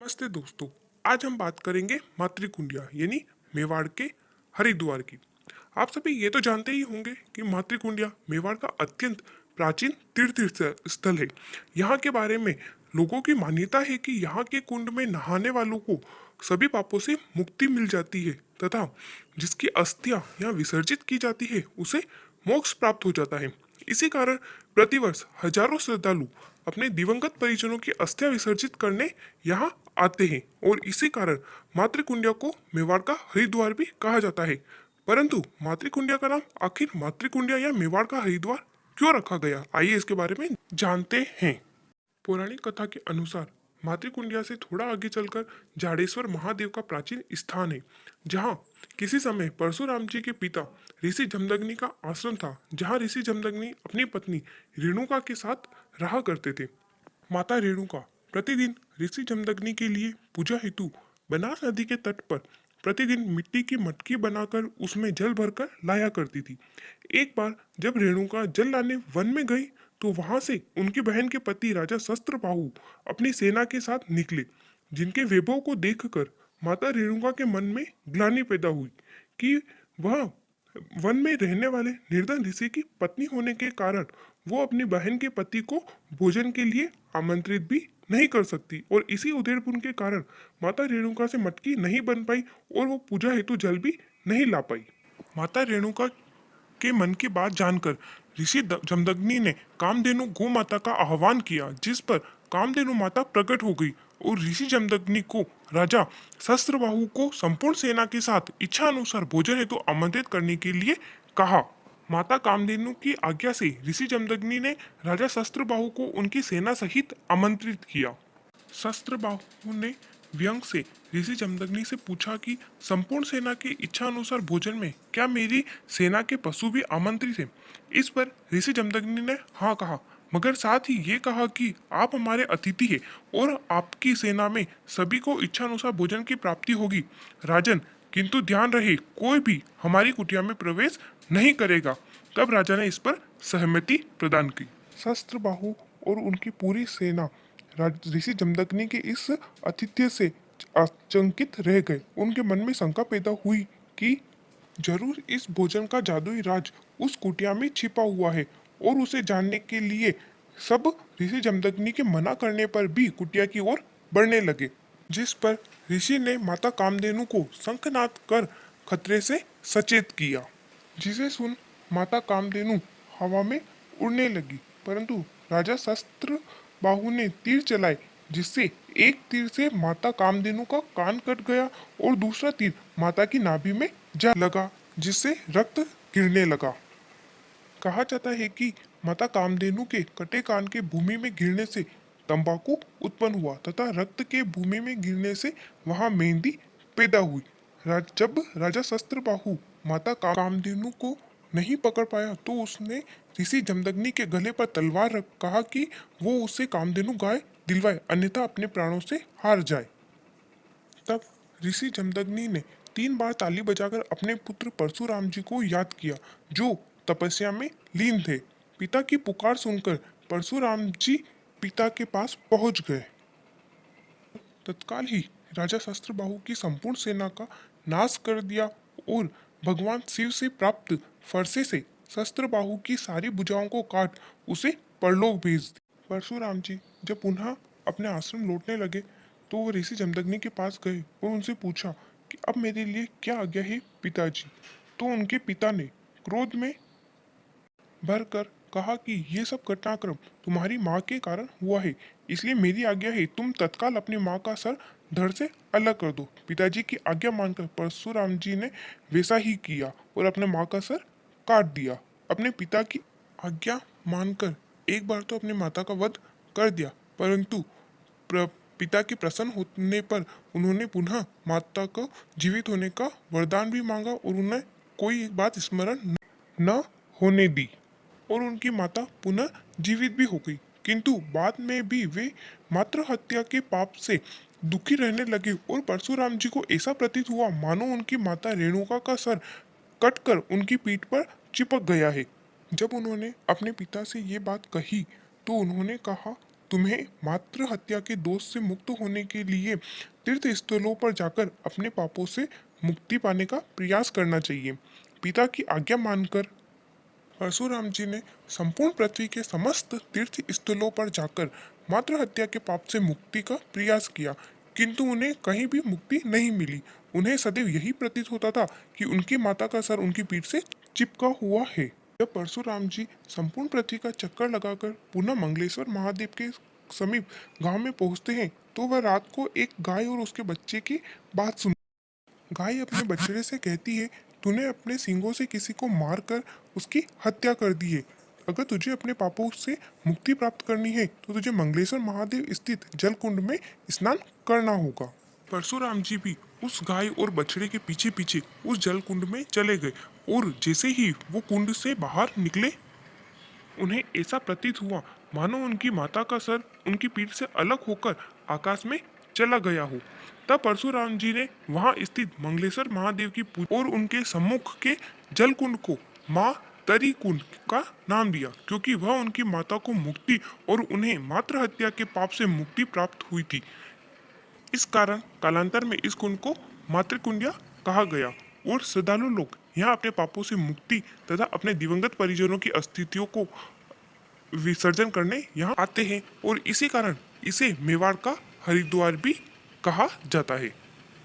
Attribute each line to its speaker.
Speaker 1: नमस्ते दोस्तों। आज हम बात करेंगे मातृकुंडिया यानी मेवाड़ के हरिद्वार की। आप सभी ये तो जानते ही होंगे कि मातृकुंडिया मेवाड़ का अत्यंत प्राचीन तीर्थ स्थल है। यहाँ के बारे में लोगों की मान्यता है कि यहाँ के कुंड में नहाने वालों को सभी पापों से मुक्ति मिल जाती है तथा जिसकी अस्थियां यहाँ विसर्जित की जाती है उसे मोक्ष प्राप्त हो जाता है। इसी कारण प्रतिवर्ष हजारों श्रद्धालु अपने दिवंगत परिजनों की अस्थियां विसर्जित करने यहाँ आते हैं और इसी कारण मातृकुंडिया को मेवाड़ का हरिद्वार भी कहा जाता है। परंतु मातृकुंडिया का नाम आखिर मातृकुंडिया या मेवाड़ का हरिद्वार क्यों रखा गया, आइए इसके बारे में जानते हैं। पौराणिक कथा के अनुसार मातृकुंडिया से थोड़ा आगे चलकर जाडेश्वर महादेव का प्राचीन स्थान है, जहाँ किसी समय परशुराम जी के पिता ऋषि जमदग्नि का आश्रम था, जहाँ ऋषि जमदग्नि अपनी पत्नी रेणुका के साथ रहा करते थे। माता रेणुका प्रतिदिन ऋषि जमदग्नि के लिए पूजा हेतु बनास नदी के तट पर प्रतिदिन मिट्टी की मटकी बनाकर उसमें जल भरकर लाया करती थी। एक बार जब रेणुका जल लाने वन में गई तो वहां से उनकी बहन के पति राजा शस्त्रबाहु अपनी सेना के साथ निकले, जिनके वैभव को देखकर माता रेणुका के मन में ग्लानि पैदा हुई कि वह वन में रहने वाले निर्धन ऋषि की पत्नी होने के कारण वो अपनी बहन के पति को भोजन के लिए आमंत्रित भी नहीं कर सकती और इसी उधेड़पुन के कारण माता रेणुका से मटकी नहीं बन पाई और वो पूजा हेतु जल भी नहीं ला पाई। माता रेणुका के मन की बात जानकर ऋषि जमदग्नि ने कामधेनु गौ माता का आह्वान किया, जिस पर कामधेनु माता प्रकट हो गई और ऋषि जमदग्नि को राजा शस्त्रबाहु को संपूर्ण सेना के साथ इच्छा अनुसार भोजन हेतु आमंत्रित करने के लिए कहा। माता कामधेनु की आज्ञा से ऋषि जमदग्नि ने राजा शस्त्रबाहु को उनकी सेना सहित आमंत्रित किया। शस्त्रबाहु ने व्यंग से ऋषि जमदग्नि से पूछा कि संपूर्ण सेना की इच्छा अनुसार भोजन में क्या मेरी सेना के पशु भी आमंत्रित हैं? इस पर ऋषि जमदग्नि ने हाँ कहा, मगर साथ ही ये कहा कि आप हमारे अतिथि हैं और आपकी सेना में सभी को इच्छा अनुसार भोजन की प्राप्ति होगी। राजन, किंतु ध्यान रहे कोई भी हमारी कुटिया में प्रवेश नहीं करेगा। तब राजा ने इस पर सहमति प्रदान की। शस्त्रबाहु और उनकी पूरी सेना ऋषि जमदग्नि के इस आतिथ्य से आचंकित रह गए। उनके मन में शंका पैदा हुई कि जरूर इस भोजन का जादुई राज उस कुटिया में छिपा हुआ है और उसे जानने के लिए सब ऋषि जमदग्नि के मना करने पर भी कुटिया की ओर बढ़ने लगे, जिस पर ऋषि ने माता कामधेनु को शंखनाद कर खतरे से सचेत किया, जिसे सुन माता कामधेनु हवा में उड़ने लगी। परंतु राजा शस्त्र बाहु ने तीर चलाए, जिससे एक तीर से माता कामधेनु का कान कट गया और दूसरा तीर माता की नाभि में जा लगा, जिससे रक्त गिरने लगा। कहा जाता है कि माता कामधेनु के कटे कान के भूमि में गिरने से तंबाकू उत्पन्न हुआ तथा रक्त के भूमि में गिरने से वहां मेहंदी पैदा हुई। जब राजा शस्त्रबाहु माता कामधेनु को नहीं पकड़ पाया तो उसने ऋषि जमदग्नि के गले पर तलवार रख कहा कि वो उसे कामधेनु गाय दिलवाए, अन्यथा अपने प्राणों से हार जाए। तब ऋषि जमदग्नि ने 3 बार ताली बजाकर अपने पुत्र परशुराम जी को याद किया, जो तपस्या में लीन थे। पिता की पुकार सुनकर परशुराम जी पिता के पास पहुंच गए। तत्काल ही राजा शस्त्रबाहु की संपूर्ण सेना का नाश कर दिया और भगवान शिव से प्राप्त फरसे से शस्त्रबाहु की सारी भुजाओं को काट उसे परलोक भेज दिया। परशुराम जी जब पुनः अपने आश्रम लौटने लगे तो वो ऋषि जमदग्नि के पास गए और उनसे पूछा कि अब मेरे लिए क्या आज्ञा है पिताजी। तो उनके पिता ने क्रोध में भरकर कहा कि ये सब घटनाक्रम तुम्हारी माँ के कारण हुआ है, इसलिए मेरी आज्ञा है तुम तत्काल अपनी माँ का सर धड़ से अलग कर दो। पिताजी की आज्ञा मानकर परशुराम जी ने वैसा ही किया और अपने माँ का सर काट दिया। अपने पिता की आज्ञा मानकर एक बार तो अपनी माता का वध कर दिया, परंतु पिता के प्रसन्न होने पर उन्होंने पुनः माता को जीवित होने का वरदान भी मांगा और उन्हें कोई एक बात स्मरण न होने दी और उनकी माता पुनः जीवित भी हो गई। किंतु बाद में भी वे मात्र हत्या के पाप से दुखी रहने लगे और परशुराम जी को ऐसा प्रतीत हुआ मानो उनकी माता रेणुका का सर कटकर उनकी पीठ पर चिपक गया है। जब उन्होंने अपने पिता से ये बात कही तो उन्होंने कहा तुम्हें मातृ हत्या के दोष से मुक्त होने के लिए तीर्थ स्थलों पर जाकर अपने पापों से मुक्ति पाने का प्रयास करना चाहिए। पिता की आज्ञा मानकर परशुराम जी ने संपूर्ण पृथ्वी के समस्त तीर्थ स्थलों पर जाकर मातृ हत्या के पाप से मुक्ति का प्रयास किया, किंतु उन्हें कहीं भी मुक्ति नहीं मिली। उन्हें सदैव यही प्रतीत होता था कि उनकी माता का सर उनकी पीठ से चिपका हुआ है। जब परशुराम जी संपूर्ण पृथ्वी का चक्कर लगाकर पुनः मंगलेश्वर महादेव के समीप गांव में पहुंचते हैं, तो वह रात को एक गाय और उसके बच्चे की बात सुन। गाय अपने बछड़े से कहती है, तूने अपने सींगों से किसी को मारकर उसकी हत्या कर दी है। अगर तुझे अपने पापों से मुक्ति प्राप्त करनी है तो तुझे मंगलेश्वर महादेव स्थित जल कुंड में स्नान करना होगा। परशुराम जी भी उस गाय और बछड़े के पीछे पीछे उस जल कुंड में चले गए, और जैसे ही वो कुंड से बाहर निकले, उन्हें ऐसा प्रतीत हुआ मानो उनकी माता का सर उनकी पीठ से अलग होकर आकाश में चला गया हो। तब परशुराम जी ने वहां स्थित मंगलेश्वर महादेव की पूजा और उनके सम्मुख के जल कुंड को माँ तरी कुंड का नाम दिया, क्योंकि वह उनकी माता को मुक्ति और उन्हें मातृ हत्या के पाप से मुक्ति प्राप्त हुई थी। इस कारण कालांतर में इस कुंड को मातृकुंडिया कहा गया, और श्रद्धालु लोग यहाँ अपने पापों से मुक्ति तथा अपने दिवंगत परिजनों की अस्थितियों को विसर्जन करने यहाँ आते हैं, और इसी कारण इसे मेवाड़ का हरिद्वार भी कहा जाता है।